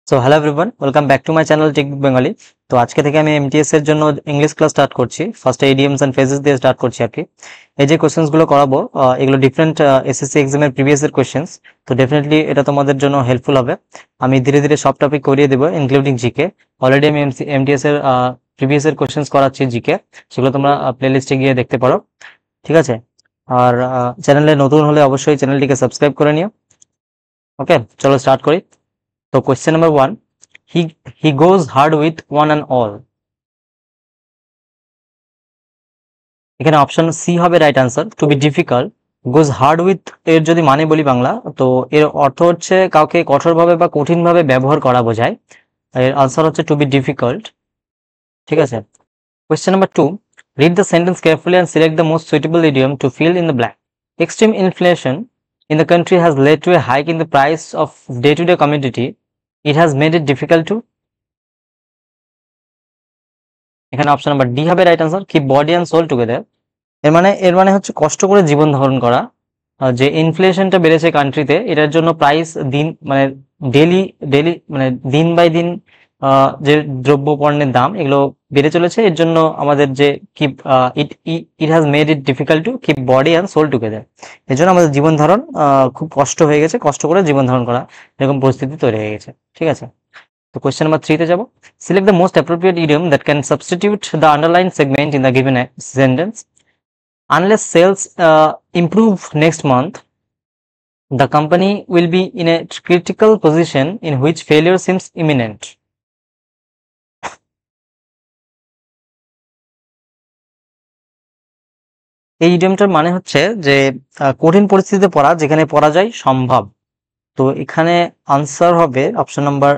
So hello everyone, welcome back to my channel Techbook Bengali. তো আজকে থেকে আমি এমটিএস এর জন্য ইংলিশ ক্লাস স্টার্ট করছি। ফার্স্টে ইডিয়মস অ্যান্ড ফ্রেজেস দিয়ে স্টার্ট করছি আর কি। এই যে কোশ্চেন্সগুলো করাবো, এগুলো ডিফারেন্ট এসএসসি এক্সামের প্রিভিয়াস এর কোশ্চেন্স। তো ডেফিনেটলি এটা তোমাদের জন্য হেল্পফুল হবে। আমি ধীরে ধীরে সব টপিক করিয়ে দেবো, ইনক্লুডিং জিকে। অলরেডি আমি এমটিএস এর প্রিভিয়াস এর কোশ্চেন্স করাচ্ছি জিকে, সেগুলো তোমরা প্লেলিস্টে গিয়ে দেখতে পারো। ঠিক আছে? আর চ্যানেলে নতুন হলে অবশ্যই চ্যানেলটিকে সাবস্ক্রাইব করে নিও। ওকে, চলো স্টার্ট করি। তো question number 1, he he goes hard with one and all. এখানে অপশন সি হবে right answer. To be difficult, goes hard with এর যদি মানে বলি বাংলা, তো এর অর্থ হচ্ছে কাউকে কঠোরভাবে বা কঠিনভাবে ব্যবহার করা বোঝায়। এর আনসার হচ্ছে টু বি ডিফিকাল্ট। ঠিক আছে। Question number 2, read the sentence carefully and select the most suitable idiom to fill in the blank. Extreme inflation in the country has led to a hike in the price of day-to-day commodity. It has made it difficult to. এখানে option number D হবে right answer, keep body and soul together. এর মানে হচ্ছে কষ্ট করে জীবন ধারণ করা। যে ইনফ্লেশনটা বেড়েছে কান্ট্রিতে, এটার জন্য প্রাইস দিন মানে ডেলি ডেলি মানে দিন বাই দিন যে দ্রব্য পণ্যের দাম এগুলো বেড়ে চলেছে। এর জন্য আমাদের যে keep it it has made it difficult to keep body and soul together. এর জন্য আমাদের জীবন ধারণ খুব কষ্ট হয়ে গেছে, কষ্ট করে জীবন ধারণ করা এরকম পরিস্থিতি তৈরি হয়ে গেছে। ঠিক আছে। তো কোয়েশ্চেন নাম্বার 3 তে যাব। Select the most appropriate idiom that can substitute the underline segment in the given sentence. Unless sales improve next month, the company will be in a critical position in which failure seems imminent. এই ইডিয়মটার মানে হচ্ছে যে কঠিন পরিস্থিতিতে পড়া, যেখানে পরাজয় সম্ভব। তো এখানে আনসার হবে option number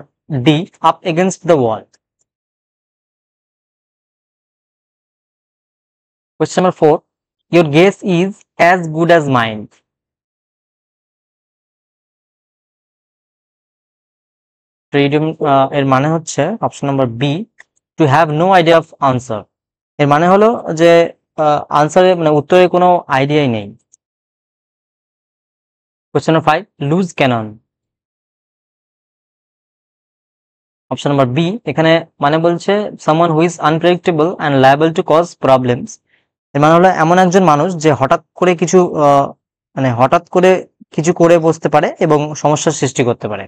D, up against the wall. Question number 4, your guess is as good as mine. Idiom এর মানে হচ্ছে option number B, to have no idea of answer. এর মানে হলো যে আনসারে মানে উত্তরে কোনো আইডিয়াই নেই। Question number 5, loose cannon. Option number B, এখানে মানে বলছে someone who is unpredictable and liable to cause problems. এর মানে হলো এমন একজন মানুষ যে হঠাৎ করে কিছু মানে হঠাৎ করে কিছু করে বসতে পারে এবং সমস্যার সৃষ্টি করতে পারে।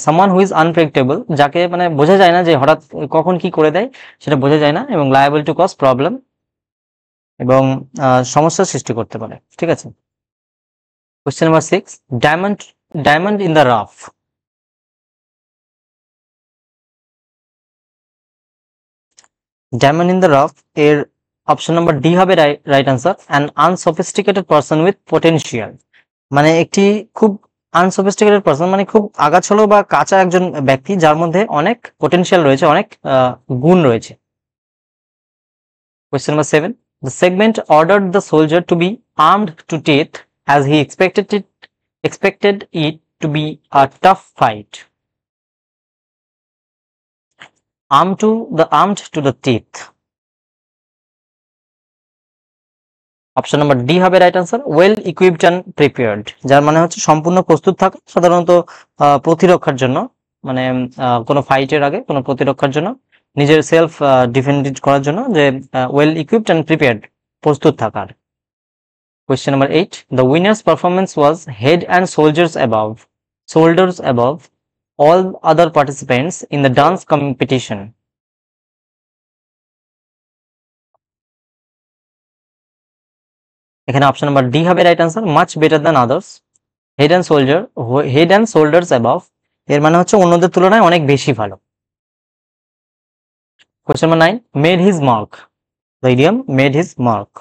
সামওয়ান হু ইজ আনপ্রেডিক্টেবল, যাকে মানে বোঝা যায় না যে হঠাৎ কখন কি করে দেয়, সেটা বোঝা যায় না, এবং লায়াবল টু কজ প্রবলেম, এবং সমস্যার সৃষ্টি করতে পারে। ঠিক আছে। Question number 6, diamond diamond in the rough. Diamond in the rough এর অপশন নাম্বার ডি হবে right answer, an unsophisticated person with potential. মানে একটি খুব আনসফিস্টিকেটেড পারসন মানে খুব আগাছলো বা কাঁচা একজন ব্যক্তি, যার মধ্যে অনেক পোটেনশিয়াল রয়েছে, অনেক গুণ রয়েছে। Question number 7, the segment ordered the soldier to be armed to teeth as he expected it to be a tough fight. Armed to the teeth. Option number D হবে right answer, well equipped and prepared, যার মানে হচ্ছে সম্পূর্ণ প্রস্তুত থাকা, সাধারণত প্রতিরক্ষার জন্য, মানে কোনো ফাইটের আগে কোনো প্রতিরক্ষার জন্য, নিজের সেলফ ডিফেন্ড করার জন্য, যে ওয়েল ইকুইপড অ্যান্ড প্রিপেয়ার্ড, প্রস্তুত থাকার। Question number 8, the winner's performance was head and shoulders above all other participants in the dance competition. এখানে অপশন নাম্বার ডি হবে right answer, much better than others. Head and shoulders above এর মানে হচ্ছে অন্যদের তুলনায় অনেক বেশি ভালো। Question number 9, made his mark. The idiom made his mark.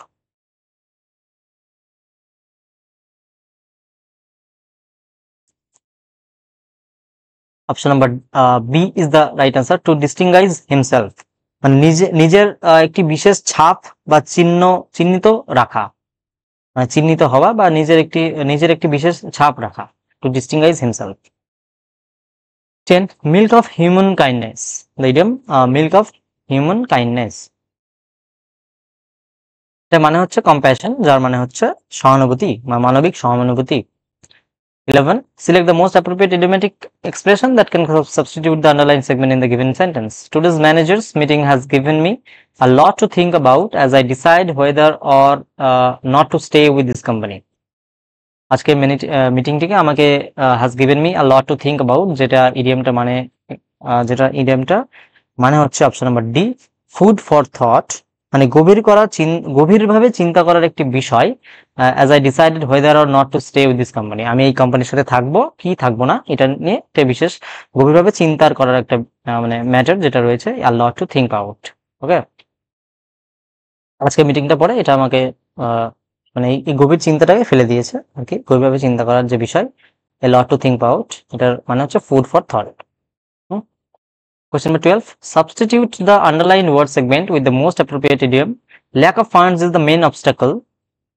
Option number B is the right answer, to distinguish himself, মানে নিজের একটি বিশেষ ছাপ বা চিহ্নিত রাখা, মানে চিহ্নিত হওয়া বা নিজের একটি বিশেষ ছাপ রাখা, to distinguish himself. 10, milk of human kindness. The idiom milk of human kindness, এটা মানে হচ্ছে কম্প্যাশন, যার মানে হচ্ছে সহানুভূতি বা মানবিক সহানুভূতি। 11. Select the most appropriate idiomatic expression that can substitute the underlined segment in the given sentence. Today's managers meeting has given me a lot to think about as I decide whether or not to stay with this company. আজকের মিটিংটিকে আমাকে has given me a lot to think about, যেটা ইডিয়ামটা মানে হচ্ছে option number D, food for thought, মানে গভীরভাবে চিন্তা করার একটি বিষয়। as I decided whether or not to stay with this company, আমি এই কোম্পানির সাথে থাকবো কি থাকবো না এটা নিয়ে একটা বিশেষ গভীরভাবে চিন্তার করার একটা মানে ম্যাটার যেটা রয়েছে, a lot to think about। ওকে, আজকে মিটিংটা পরে এটা আমাকে মানে এই গভীর চিন্তাটাকে ফেলে দিয়েছে আর কি, গভীরভাবে চিন্তা করার যে বিষয়, a lot to think about, এটার মানে হচ্ছে food for thought. Question number 12. Substitute the underlined word segment with the most appropriate idiom. Lack of funds is the main obstacle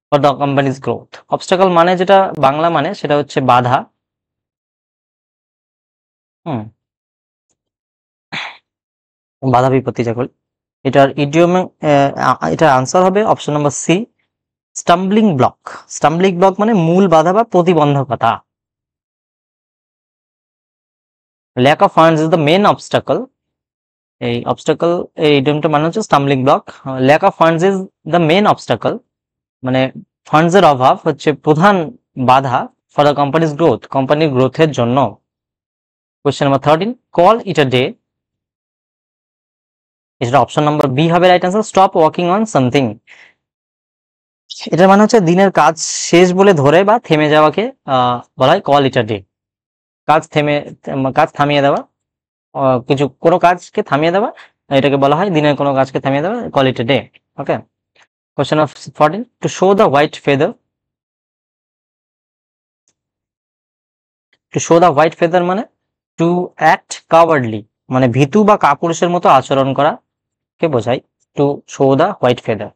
for the company's growth. Obstacle মানে যেটা বাংলা মানে সেটা হচ্ছে বাধা। বাধা বিপত্তি যাকে বলে। এটার ইডিয়ম, এটার আনসার হবে option number C, stumbling block. Stumbling block মানে মূল বাধা বা প্রতিবন্ধকতা। Lack of funds is the main obstacle. এই অবস্টাকল এই ইডিয়মটা মানে হচ্ছে stumbling block. Lack of funds is the main obstacle মানে ফান্ডসের অভাব হচ্ছে প্রধান বাধা ফর দ্য কোম্পানিজ গ্রোথ, কোম্পানির গ্রোথের জন্য। Question number 13. Call it a day, এটা অপশন নাম্বার বি হবে right answer. Stop working on something, এটার মানে হচ্ছে দিনের কাজ শেষ বলে ধরে বা থেমে যাওয়াকে বলা হয় কল ইট আ ডে। কাজ থামিয়ে দেওয়া, কোনো কাজকে থামিয়ে দেওয়া, এটাকে বলা হয় দিনের কোনো কাজকে থামিয়ে দেওয়া, call it a day. Okay, question of 14. To show the white feather, to show the white feather মানে টু অ্যাক্ট কাওয়ার্ডলি, মানে ভীতু বা কাপুরুষের মতো আচরণ করা কে বোঝায়, to show the white feather.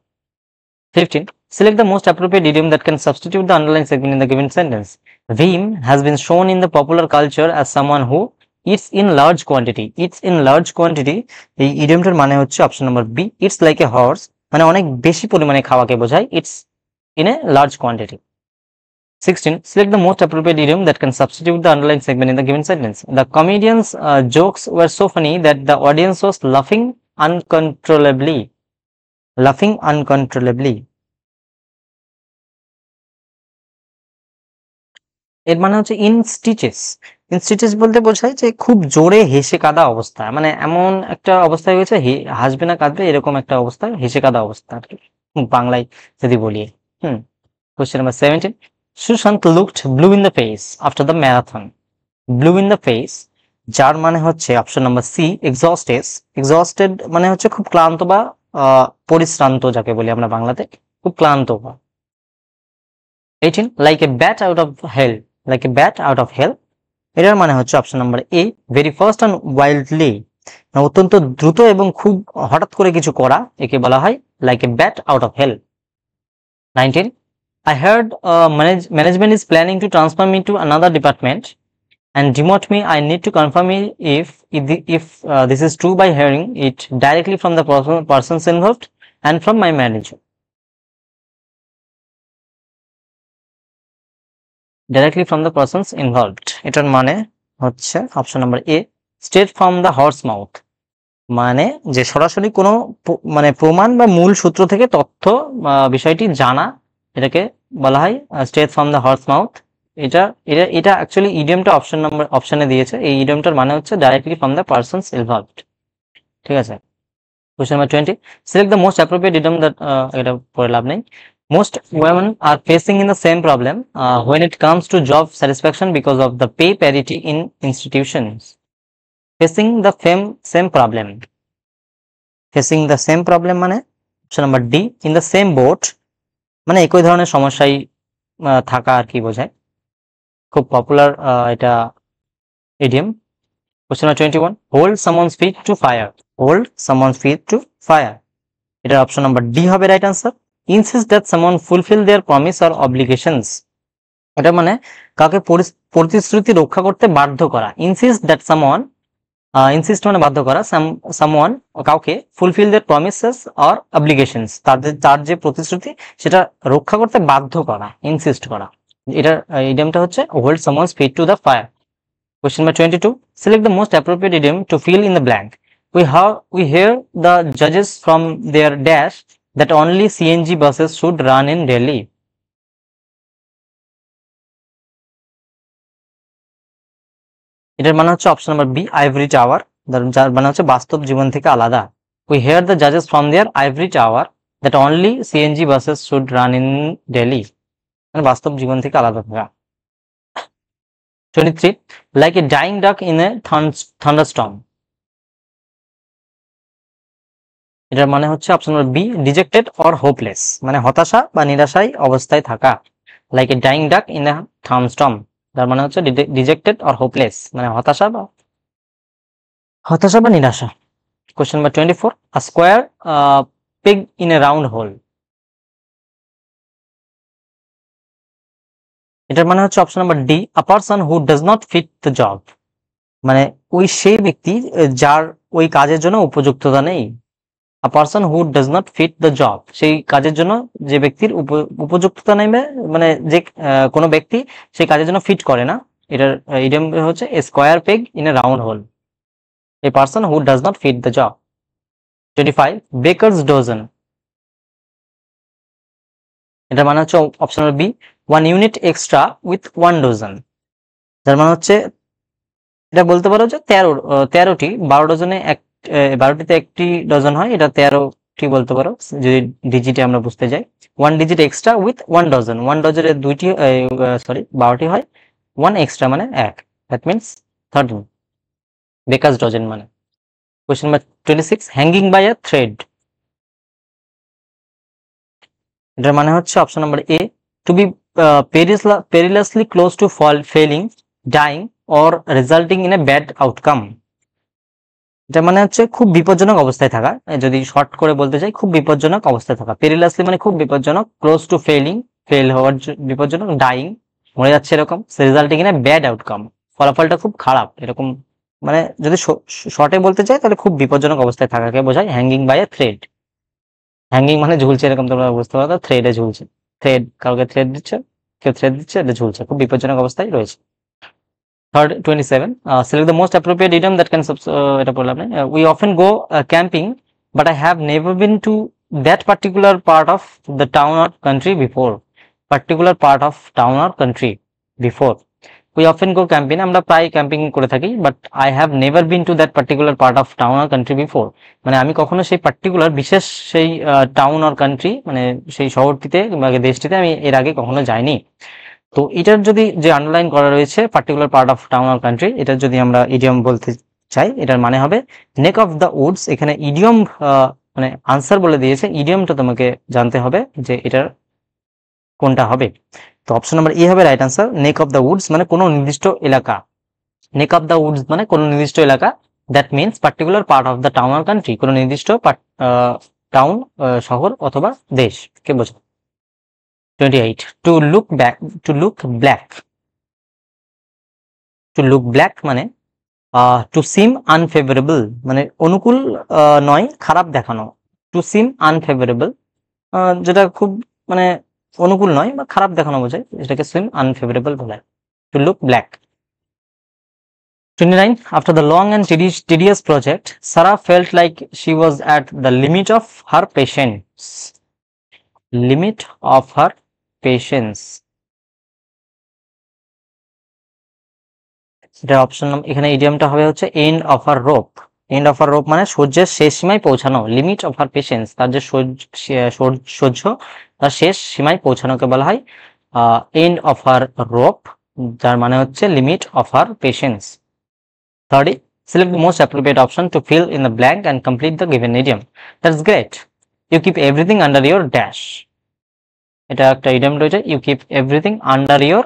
15. Select the most appropriate idiom that can substitute the underlined segment in the given sentence. Veem has been shown in the popular culture as someone who eats in large quantity. Eats in large quantity, এই ইডিয়মটার মানে হচ্ছে option number B, it's like a horse, মানে অনেক বেশি পরিমাণে খাওয়াকে বোঝায়, it's in a large quantity. 16. Select the most appropriate idiom that can substitute the underlined segment in the given sentence. The comedian's jokes were so funny that the audience was laughing uncontrollably. Laughing uncontrollably, এর মানে হচ্ছে in stitches. In stitches বলতে বোঝায় যে খুব জোরে হেসে কাঁদা অবস্থা, মানে এমন একটা অবস্থায় হয়েছে হাসবে না কাঁদবে এরকম একটা অবস্থায় হেসে কাঁদা অবস্থা আর কি, বাংলায় যদি বলি। Question number 17. Sushant looked blue in the face after the marathon. Blue in the face, যার মানে হচ্ছে option number C, exhausted. Exhausted মানে হচ্ছে খুব ক্লান্ত বা পরিশ্রান্ত যাকে বলি আমরা বাংলাতে, খুব ক্লান্ত বা। 18. Like a bat out of hell, like a bat out of hell, এটার মানে হচ্ছে option number A, very fast and wildly, অত্যন্ত দ্রুত এবং খুব হঠাৎ করে কিছু করা, একে বলা হয় like a bat out of hell. 19. I heard management is planning to transfer me to another department and demote me. I need to confirm if this is true by hearing it directly from the persons involved and from my manager. Directly from the persons involved, এটার মানে হচ্ছে option number A, straight from the horse mouth, মানে যে সরাসরি কোনো মানে প্রমাণ বা মূল সূত্র থেকে তথ্য বিষয়টি জানা, এটাকে বলা হয় straight from the horse mouth. এটা অ্যাকচুয়ালি ইডিয়মটা অপশনে দিয়েছে, এই ইডিয়মটার মানে হচ্ছে directly from the persons involved. ঠিক আছে, question number 20. Select the most appropriate idiom that, এটা পড়ে লাভ নেই। Most women are facing in the same problem when it comes to job satisfaction because of the pay parity in institutions. Facing the same problem. Facing the same problem মানে option number D, in the same boat, মানে একই ধরনের সমস্যায় থাকা আর কি বোঝায়, খুব popular এটা idiom. Question number 21. Hold someone's feet to fire. Hold someone's feet to fire, এটার অপশন নাম্বার ডি হবে right answer. Insist that someone fulfill their promise or obligations, এটা মানে কাউকে প্রতিশ্রুতি রক্ষা করতে বাধ্য করা। Insist that someone, insist মানে বাধ্য করা, someone কাউকে fulfill their promises or obligations, তার যে প্রতিশ্রুতি সেটা রক্ষা করতে বাধ্য করা, ইনসিস্ট করা। এটার ইডিয়ামটা হচ্ছে hold someone's feet to the fire. Question number 22. Select the most appropriate idiom to fill in the blank. We hear the judges from their dash that only CNG buses should run in Delhi. এটার মানে হচ্ছে option number B, ivory tower, যার মানে হচ্ছে বাস্তব জীবন থেকে আলাদা। We hear the judges from their ivory tower that only CNG buses should run in Delhi. মানে বাস্তব জীবন থেকে আলাদা থাকা। 23. Like a dying duck in a thunderstorm. এটার মানে হচ্ছে option number B, dejected or hopeless, মানে হতাশা বা নিরাশায় অবস্থায় থাকা। Like a dying duck in a thunderstorm, যার মানে হচ্ছে ডিজেক্টেড অর হোপলেস, মানে হতাশা বা নিরাশা। Question number 24. A square peg in a round hole. এটার মানে হচ্ছে option number D, a person who does not fit the job, মানে ওই সেই ব্যক্তি যার ওই কাজের জন্য উপযুক্ততা নেই। A person who does not fit the job, সেই কাজের জন্য যে ব্যক্তির উপযুক্ততা নেই, মানে যে কোনো ব্যক্তি সেই কাজের জন্য ফিট করে না। এটার ইডিয়ম হচ্ছে a square peg in a round hole, a person who does not fit the job. 25. Baker's dozen. এটা মানে হচ্ছে option B, 1 unit extra with 1 dozen, যার মানে হচ্ছে এটা বলতে পারো যে 13টি, 12 ডজনে 12টিতে একটি ডজন হয়, এটা 13টি বলতে পারো যদি ডিজিটে আমরা বুঝতে যাই। 1 ডিজিট এক্সট্রা উইথ 1 ডজন, 1 ডজনের 12টি হয়, 1 এক্সট্রা মানে 1, দ্যাট মিনস 13 বেকারস ডজন মানে। Question number 26. Hanging by a thread. এটার মানে হচ্ছে option number A, to be perilously close to failing, dying or resulting in a bad outcome. এটা মানে হচ্ছে খুব বিপজ্জনক অবস্থায় থাকা, যদি শর্ট করে বলতে চাই খুব বিপজ্জনক অবস্থায় থাকা। পেরিলাসলি মানে খুব বিপজ্জনক, ক্লোজ টু ফেল হওয়ার বিপজ্জনক, ডাইং মরে যাচ্ছে এরকম, resulting in a bad outcome ফলাফলটা খুব খারাপ এরকম, মানে যদি শর্টে বলতে চাই তাহলে খুব বিপজ্জনক অবস্থায় থাকাকে বোঝায় hanging by a thread. Hanging মানে ঝুলছে এরকম, তোমরা বুঝতে পারো, থ্রেডে ঝুলছে, থ্রেড কাউকে থ্রেড দিচ্ছে, কেউ থ্রেড দিচ্ছে, এটা ঝুলছে, খুব বিপজ্জনক অবস্থায় রয়েছে। 27. Select the most appropriate idiom that can এটা বললাম না। We often go camping, but I have never been to that particular part of the town or country before. Particular part of town or country before. We often go camping, আমরা প্রায় camping করে থাকি, but I have never been to that particular part of town or country before. মানে আমি কখনো সেই particular বিশেষ সেই টাউন অর কান্ট্রি, মানে সেই শহরটিতে বা দেশটিতে আমি এর আগে কখনো যাইনি। তো এটার যদি যে আন্ডারলাইন করা রয়েছে particular part of town or country, এটার যদি আমরা ইডিয়ম বলতে চাই, এটার মানে হবে নেক অফ দ্য উডস। এখানে ইডিয়ম মানে আনসার বলে দিয়েছে, ইডিয়মটা তোমাকে জানতে হবে যে এটার কোনটা হবে। তো অপশন নাম্বার এ হবে right answer, neck of the Woods মানে কোনো নির্দিষ্ট এলাকা, নেক অফ দ্য উডস মানে কোনো নির্দিষ্ট এলাকা, that means particular part of the town or country, কোনো নির্দিষ্ট টাউন শহর অথবা দেশ কে বোঝায়। 28. To look black. To look black মানে to seem unfavorable, মানে অনুকূল নয়, খারাপ দেখানো। To seem unfavorable যেটা খুব মানে অনুকূল নয় বা খারাপ দেখানো বোঝায়, এটাকে seem unfavorable বলে। To look black. 29. After the long and tedious project, Sarah felt like she was at the limit of her patience. Limit of her patience. এটা অপশন, এখানে ইডিয়ামটা হবে হচ্ছে end of her rope. End of her rope মানে সহ্যের শেষ সীমায় পৌঁছানো। লিমিট অফ আর পেশেন্স, তার যে সহ্য তার শেষ সীমায় পৌঁছানোকে বলা হয় এন্ড অফ আর রোপ, যার মানে হচ্ছে limit of her patience. 30. Select the most appropriate option to fill in the blank and complete the given idiom. That's great. You keep everything under your dash. এটা একটা idiom রয়েছে, you keep everything under your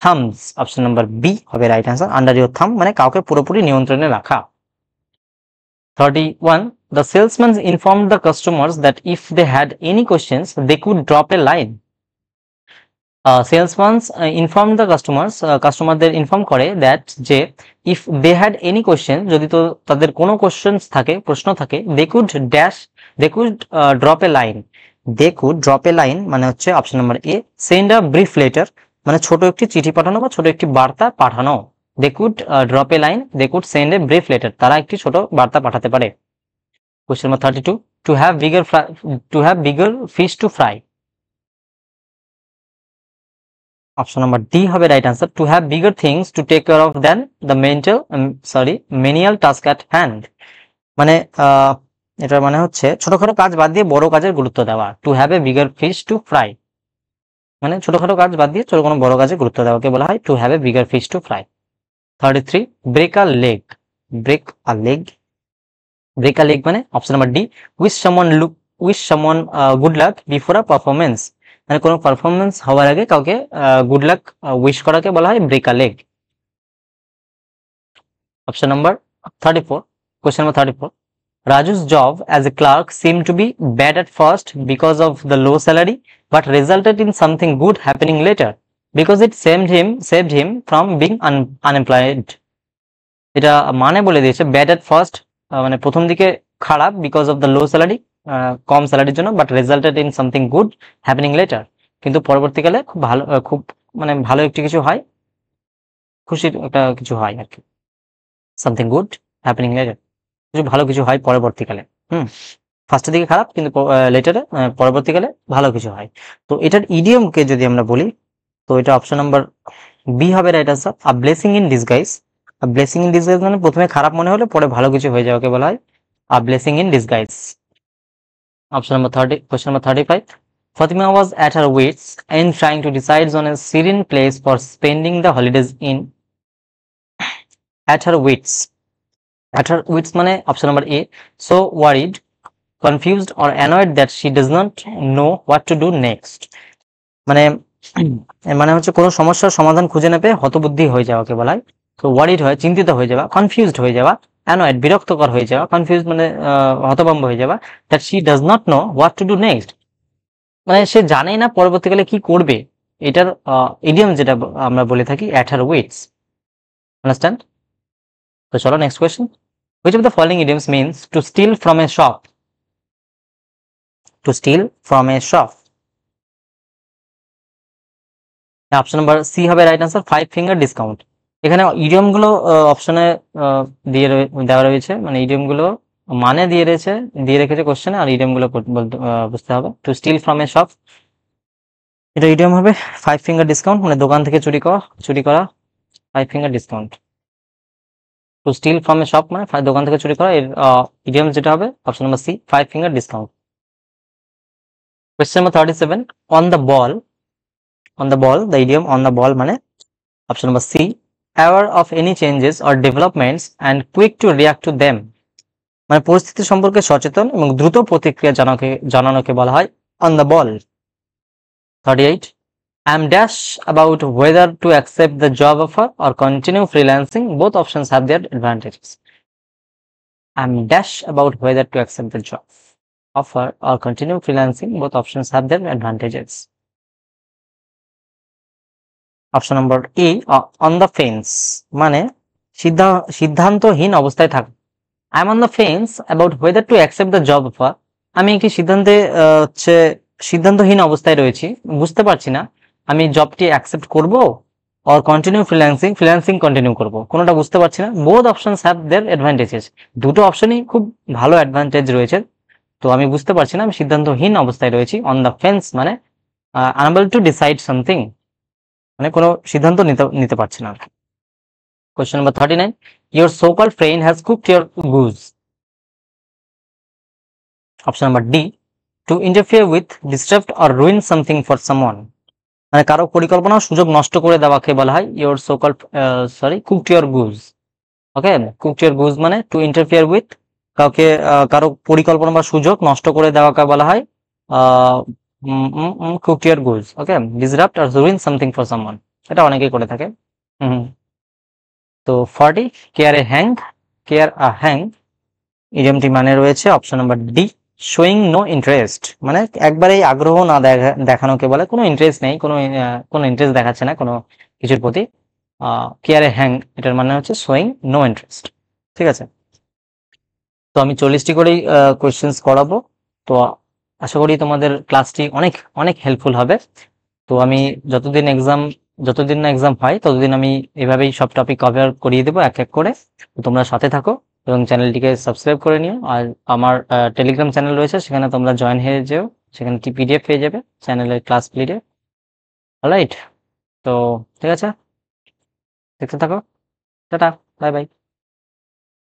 thumbs. Option number B হবে right answer, under your thumb মানে কাউকে পুরোপুরি নিয়ন্ত্রণে রাখা। 31. The salesman informed the customers that if they had any questions, they could drop a line. Salesman informed the customers, কাস্টমারদের inform করে that যে if they had any question, যদি তো তাদের কোনো কোশ্চেন্স থাকে, প্রশ্ন থাকে, they could drop a line. They could drop a line মানে হচ্ছে option number A, send a brief letter মানে ছোট একটি চিঠি পাঠানো বা ছোট একটি বার্তা পাঠানো। They could drop a line, they could send a brief letter, তারা একটি ছোট বার্তা পাঠাতে পারে। Question number 32, to have bigger fish to fry. Option number D হবে right answer, to have bigger things to take care of than the menial task at hand. মানে এটার মানে হচ্ছে ছোটখাটো কাজ বাদ দিয়ে বড় কাজের গুরুত্ব দেওয়া। Two have a bigger fish to fry, মানে ছোটখাটো কাজ বাদ দিয়ে ছোট কোনো বড় কাজে গুরুত্ব দেওয়াকে বলা হয় to have a bigger fish to fry. 33, break a leg. Break a leg, break a leg মানে option number D, wish someone good luck before a performance. মানে কোনো পারফরমেন্স হওয়ার আগে কাউকে গুড লাক উইশ করাকে বলা হয় break a leg. Option number 34, question number 34, Raju's job as a clerk seemed to be bad at first because of the low salary, but resulted in something good happening later because it saved him from being unemployed. এটা মানে বলে দিয়েছে bad at first, মানে প্রথম দিকে খারাপ because of the low salary, কম স্যালারির জন্য, but resulted in something good happening later, কিন্তু পরবর্তীকালে খুব ভালো খুব মানে ভালো একটি কিছু হয়, খুশির একটা কিছু হয় আর কি। সামথিং গুড হ্যাপেনিং লেটার, কিছু ভালো কিছু হয় পরবর্তীকালে। ফার্স্টের দিকে খারাপ কিন্তু লেটারে পরবর্তীকালে ভালো কিছু হয়। তো এটার ইডিয়মকে যদি আমরা বলি তো এটা অপশন নাম্বার বি হবে right answer, a blessing in disguise. A blessing in disguise মানে প্রথমে খারাপ মনে হলে পরে ভালো কিছু হয়ে যাওয়াকে বলা হয় a blessing in disguise. Option number 30, question number 35, Fatima was at her wits end trying to decide on a serene place for spending the holidays in. At her wits, at her wits মানে option number A, so worried, confused or annoyed that she does not know what to do next. মানে মানে হচ্ছে কোনো সমস্যার সমাধান খুঁজে না পেয়ে হতবুদ্ধি হয়ে যাওয়াকে বলা হয়। তো ওয়ারিড হয় চিন্তিত হয়ে যাওয়া, কনফিউজড হয়ে যাওয়া, অ্যানয়েড বিরক্তকর হয়ে যাওয়া, কনফিউজ মানে হতভম্ব হয়ে যাওয়া, that she does not know what to do next, মানে সে জানেই না পরবর্তীকালে কি করবে। এটার ইডিয়ম যেটা আমরা বলে থাকি অ্যাট হার উইটস। আন্ডারস্ট্যান্ড? তো চলো next question, which of the following idioms means to steal from a shop? To steal from a shop, option number C হবে রাইট আনসার, 5 ফিঙ্গার ডিসকাউন্ট। এখানে ইডিয়ম গুলো অপশনে দেওয়া রয়েছে, মানে ইডিয়ম গুলো মানে দিয়ে রেখেছে কোশ্চেনে, আর ইডিয়ম গুলো বুঝতে হবে। To steal from a shop, এটা ইডিয়ম হবে 5 ফিঙ্গার ডিসকাউন্ট, মানে দোকান থেকে চুরি করা 5 finger discount. To steal from a shop মানে দোকান থেকে চুরি করা, এর ইডিয়ম যেটা হবে option number C, 5 finger discount. Question number 37, on the ball. On the ball, the idiom on the ball মানে option number C, aware of any changes or developments and quick to react to them, মানে পরিস্থিতি সম্পর্কে সচেতন এবং দ্রুত প্রতিক্রিয়া জানানোকে বলা হয় on the ball। 38, I am dash about whether to accept the job offer or continue freelancing, both options have their advantages। I am dash about whether to accept the job offer or continue freelancing, both options have their advantages। Option number A, on the fence মানে সিদ্ধান্তহীন অবস্থায় থাকা। I am on the fence about whether to accept the job offer, আমি একটি সিদ্ধান্তহীন অবস্থায় রয়েছি, বুঝতে পারছি না আমি জবটি অ্যাকসেপ্ট করব অর কন্টিনিউ ফ্রিল্যান্সিং কন্টিনিউ করব, কোনোটা বুঝতে পারছি না। Both options have their advantages, দুটো অপশনই খুব ভালো অ্যাডভান্টেজ রয়েছে, তো আমি বুঝতে পারছি না, আমি সিদ্ধান্তহীন অবস্থায় রয়েছি। অন দ্য ফেন্স মানে আনএবল টু ডিসাইড সামথিং, মানে কোনো সিদ্ধান্ত নিতে পারছি না। Question number 39, your so-called friend has cooked your goose। Option number D, to interfere with, disrupt or ruin something for someone, মানে কারো পরিকল্পনা সুযোগ নষ্ট করে দেওয়াকে বলা হয় your so-called cooked your goose। Okay, cooked your goose মানে to interfere with, কারো পরিকল্পনা বা সুযোগ নষ্ট করে দেওয়াকে বলা হয় cooked your goose। Okay, disrupt or ruin something for someone, এটা অনেকেই করে থাকে। তো 40, কেয়ার আ হ্যাং ইডিয়মটি মানে রয়েছে option number D, showing no interest, মানে একবারেই আগ্রহ না দেখানোকে বলে, কোনো ইন্টারেস্ট নেই, কোনো ইন্টারেস্ট দেখাচ্ছে না কোনো কিছুর প্রতি। কেয়ার এ হ্যাং এটার মানে হচ্ছে শোয়িং নো ইন্টারেস্ট। ঠিক আছে, তো আমি 40টি করেই কোয়েশ্চেন্স করাবো, তো আশা করি তোমাদের ক্লাসটি অনেক অনেক হেল্পফুল হবে। তো আমি যতদিন এক্সাম যতদিন না এক্সাম হয় ততদিন আমি এভাবেই সব টপিক কভার করিয়ে দেবো এক এক করে। তো তোমরা সাথে থাকো এবং চ্যানেলটিকে সাবস্ক্রাইব করে নিও। আর আমার টেলিগ্রাম চ্যানেল রয়েছে, সেখানে তোমরা জয়েন হয়ে যেও, সেখানে পিডিএফ পেয়ে যাবে চ্যানেলের ক্লাস পিডিএফ। অলরাইট, তো ঠিক আছে, দেখতে থাকো। Tata, bye bye.